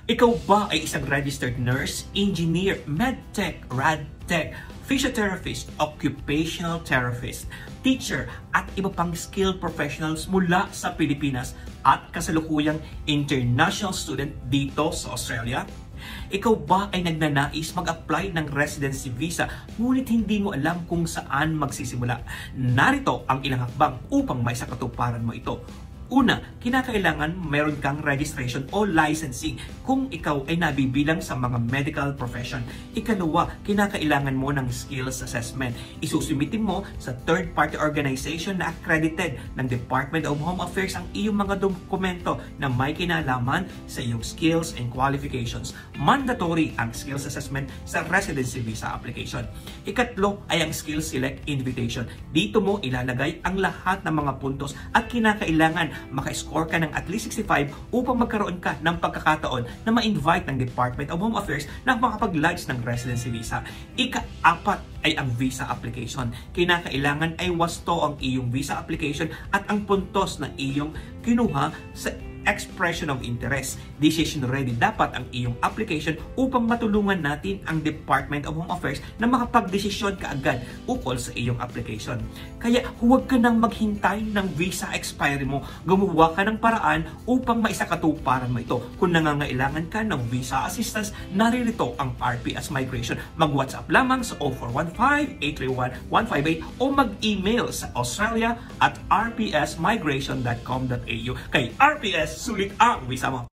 Ikaw ba ay isang registered nurse, engineer, medtech, radtech, physiotherapist, occupational therapist, teacher at iba pang skilled professionals mula sa Pilipinas at kasalukuyang international student dito sa Australia? Ikaw ba ay nagnanais mag-apply ng residency visa ngunit hindi mo alam kung saan magsisimula? Narito ang ilang hakbang upang maisakatuparan mo ito. Una, kinakailangan mayroon kang registration o licensing kung ikaw ay nabibilang sa mga medical profession. Ikalawa, kinakailangan mo ng skills assessment. Isusumitin mo sa third-party organization na accredited ng Department of Home Affairs ang iyong mga dokumento na may kinalaman sa iyong skills and qualifications. Mandatory ang skills assessment sa residency visa application. Ikatlo ay ang skills select invitation. Dito mo ilalagay ang lahat ng mga puntos at kinakailangan maka-score ka ng at least 65 upang magkaroon ka ng pagkakataon na ma-invite ng Department of Home Affairs na makapag-lodge ng residency visa. Ika-apat ay ang visa application. Kinakailangan ay wasto ang iyong visa application at ang puntos na iyong kinuha sa expression of interest. Decision ready dapat ang iyong application upang matulungan natin ang Department of Home Affairs na makapag-desisyon kaagad ukol sa iyong application. Kaya huwag ka nang maghintay ng visa expiry mo. Gumawa ka ng paraan upang maisakatuparan mo ito. Kung nangangailangan ka ng visa assistance, naririto ang RPS Migration. Mag-WhatsApp lamang sa 0415-831-158 o mag-email sa australia@rpsmigration.com.au. Kay RPS, sulit ang visa mo.